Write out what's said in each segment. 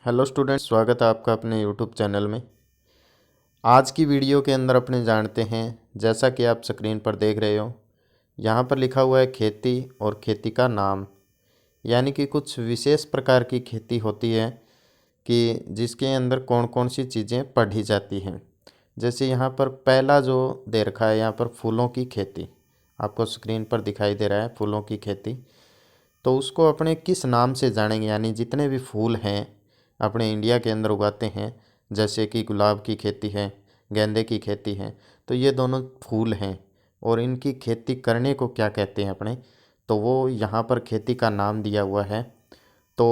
Hello students, स्वागत है आपका अपने यूट्यूब चैनल में। आज की वीडियो के अंदर अपने जानते हैं, जैसा कि आप स्क्रीन पर देख रहे हो, यहाँ पर लिखा हुआ है खेती और खेती का नाम। यानी कि कुछ विशेष प्रकार की खेती होती है कि जिसके अंदर कौन कौन सी चीज़ें पढ़ी जाती हैं। जैसे यहाँ पर पहला जो दे रखा है, यहाँ पर फूलों की खेती आपको स्क्रीन पर दिखाई दे रहा है, फूलों की खेती। तो उसको अपने किस नाम से जानेंगे, यानी जितने भी फूल हैं अपने इंडिया के अंदर उगाते हैं, जैसे कि गुलाब की खेती है, गेंदे की खेती है, तो ये दोनों फूल हैं और इनकी खेती करने को क्या कहते हैं अपने, तो वो यहाँ पर खेती का नाम दिया हुआ है। तो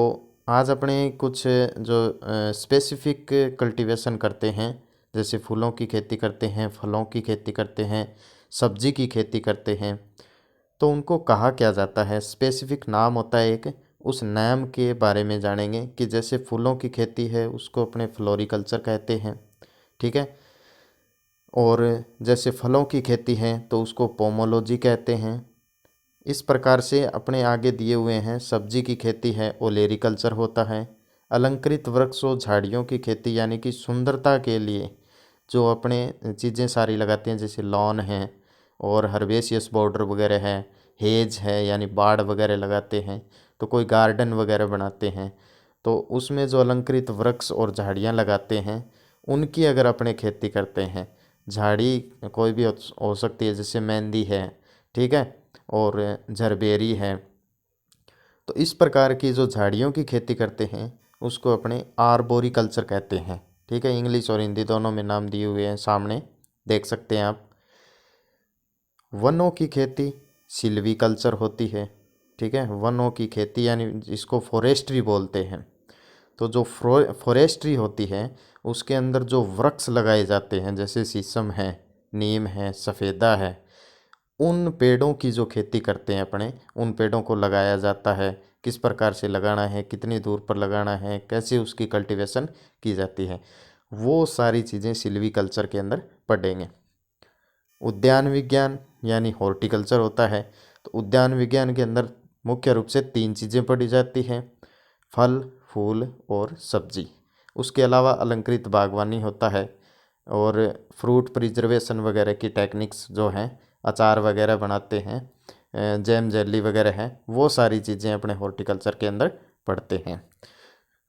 आज अपने कुछ जो स्पेसिफिक कल्टीवेशन करते हैं, जैसे फूलों की खेती करते हैं, फलों की खेती करते हैं, सब्जी की खेती करते हैं, तो उनको कहा क्या जाता है, स्पेसिफिक नाम होता है एक, उस नाम के बारे में जानेंगे। कि जैसे फूलों की खेती है उसको अपने फ्लोरिकल्चर कहते हैं, ठीक है। और जैसे फलों की खेती है तो उसको पोमोलॉजी कहते हैं। इस प्रकार से अपने आगे दिए हुए हैं। सब्जी की खेती है ओलेरिकल्चर होता है। अलंकृत वृक्षों झाड़ियों की खेती यानी कि सुंदरता के लिए जो अपने चीज़ें सारी लगाते हैं, जैसे लॉन है और हर्बेशियस बॉर्डर वगैरह है, हेज है यानी बाड़ वगैरह लगाते हैं, तो कोई गार्डन वगैरह बनाते हैं, तो उसमें जो अलंकृत वृक्ष और झाड़ियाँ लगाते हैं उनकी अगर अपने खेती करते हैं। झाड़ी कोई भी हो सकती है, जैसे मेहंदी है, ठीक है, और झरबेरी है। तो इस प्रकार की जो झाड़ियों की खेती करते हैं उसको अपने आर्बोरिकल्चर कहते हैं, ठीक है। इंग्लिश और हिंदी दोनों में नाम दिए हुए हैं, सामने देख सकते हैं आप। वनों की खेती सिल्वीकल्चर होती है, ठीक है। वनों की खेती यानी जिसको फॉरेस्ट्री बोलते हैं। तो जो फॉरेस्ट्री होती है उसके अंदर जो वृक्ष लगाए जाते हैं, जैसे शीशम है, नीम है, सफ़ेदा है, उन पेड़ों की जो खेती करते हैं अपने, उन पेड़ों को लगाया जाता है। किस प्रकार से लगाना है, कितनी दूर पर लगाना है, कैसे उसकी कल्टीवेशन की जाती है, वो सारी चीज़ें सिल्वीकल्चर के अंदर पढ़ेंगे। उद्यान विज्ञान यानी हॉर्टिकल्चर होता है। तो उद्यान विज्ञान के अंदर मुख्य रूप से 3 चीज़ें पढ़ी जाती हैं, फल, फूल और सब्जी। उसके अलावा अलंकृत बागवानी होता है और फ्रूट प्रिजर्वेशन वगैरह की टेक्निक्स जो हैं, अचार वगैरह बनाते हैं, जैम जेली वगैरह है, वो सारी चीज़ें अपने हॉर्टिकल्चर के अंदर पढ़ते हैं।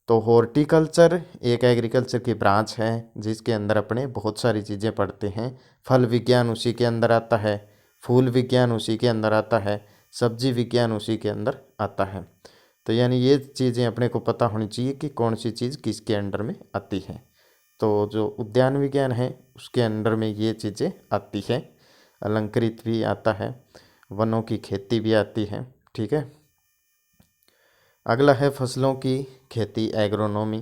तो हॉर्टिकल्चर एक एग्रीकल्चर की ब्रांच है जिसके अंदर अपने बहुत सारी चीज़ें पढ़ते हैं। फल विज्ञान उसी के अंदर आता है, फूल विज्ञान उसी के अंदर आता है, सब्जी विज्ञान उसी के अंदर आता है। तो यानी ये चीज़ें अपने को पता होनी चाहिए कि कौन सी चीज़ किसके अंडर में आती है। तो जो उद्यान विज्ञान है उसके अंडर में ये चीज़ें आती है। अलंकृत भी आता है, वनों की खेती भी आती है, ठीक है। अगला है फसलों की खेती, एग्रोनॉमी।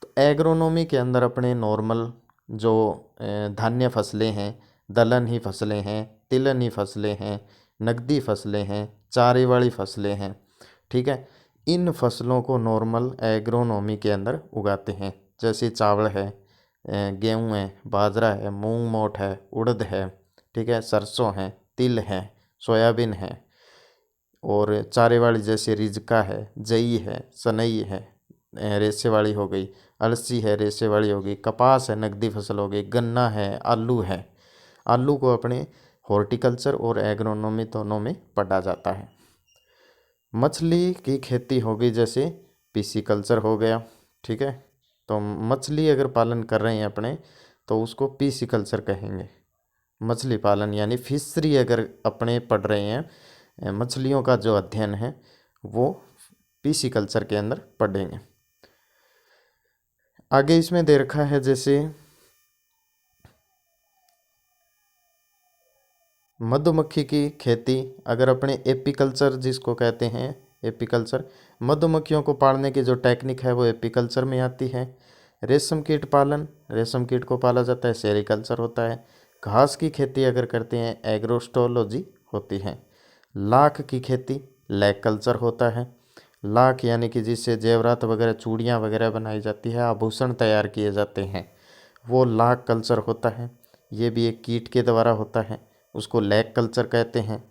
तो एग्रोनॉमी के अंदर अपने नॉर्मल जो धान्य फसलें हैं, दलहनी फसलें हैं, तिलहनी फसलें हैं, नकदी फसलें हैं, चारे वाली फसलें हैं, ठीक है। इन फसलों को नॉर्मल एग्रोनॉमी के अंदर उगाते हैं। जैसे चावल है, गेहूँ है, बाजरा है, मूंग मोट है, उड़द है, ठीक है, सरसों है, तिल है, सोयाबीन है, और चारे वाली जैसे रिजका है, जई है, सनई है, रेशे वाली हो गई, अलसी है, रेशे वाली हो गई, कपास है, नकदी फसल हो गई, गन्ना है, आलू है। आलू को अपने हॉर्टिकल्चर और एग्रोनॉमी दोनों में पढ़ा जाता है। मछली की खेती हो गई, जैसे पिसीकल्चर हो गया, ठीक है। तो मछली अगर पालन कर रहे हैं अपने तो उसको पिसीकल्चर कहेंगे। मछली पालन यानी फिशरी अगर अपने पढ़ रहे हैं, मछलियों का जो अध्ययन है वो पिसीकल्चर के अंदर पढ़ेंगे। आगे इसमें दे रखा है जैसे मधुमक्खी की खेती, अगर अपने एपीकल्चर जिसको कहते हैं, एपीकल्चर मधुमक्खियों को पालने की जो टेक्निक है वो एपीकल्चर में आती है। रेशम कीट पालन, रेशम कीट को पाला जाता है, सेरिकल्चर होता है। घास की खेती अगर करते हैं, एग्रोस्टोलॉजी होती है। लाख की खेती, लैक कल्चर होता है। लाख यानी कि जिससे जेवरात वगैरह, चूड़ियाँ वगैरह बनाई जाती है, आभूषण तैयार किए जाते हैं, वो लाख कल्चर होता है। ये भी एक कीट के द्वारा होता है, उसको लैक कल्चर कहते हैं।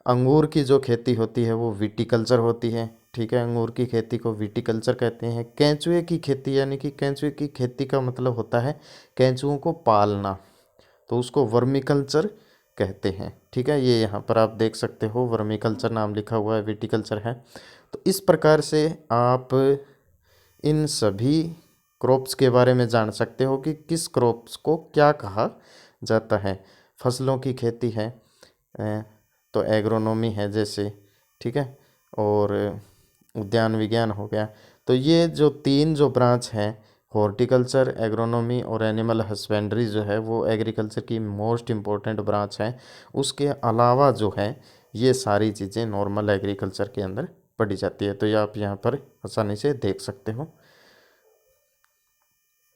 अंगूर की जो खेती होती है वो विटीकल्चर होती है, ठीक है। अंगूर की खेती को विटीकल्चर कहते हैं। केंचुए की खेती, यानी कि केंचुए की खेती का मतलब होता है केंचुओं को पालना, तो उसको वर्मीकल्चर कहते हैं। ठीक है, ये यहाँ पर आप देख सकते हो वर्मीकल्चर नाम लिखा हुआ है, विटीकल्चर है। तो इस प्रकार से आप इन सभी क्रॉप्स के बारे में जान सकते हो कि किस क्रॉप्स को क्या कहा जाता है। फसलों की खेती है तो एग्रोनॉमी है जैसे, ठीक है, और उद्यान विज्ञान हो गया। तो ये जो तीन जो ब्रांच हैं, हॉर्टिकल्चर, एग्रोनॉमी और एनिमल हस्बेंड्री, जो है वो एग्रीकल्चर की मोस्ट इम्पोर्टेंट ब्रांच है। उसके अलावा जो है ये सारी चीज़ें नॉर्मल एग्रीकल्चर के अंदर पढ़ी जाती है। तो ये आप यहाँ पर आसानी से देख सकते हो।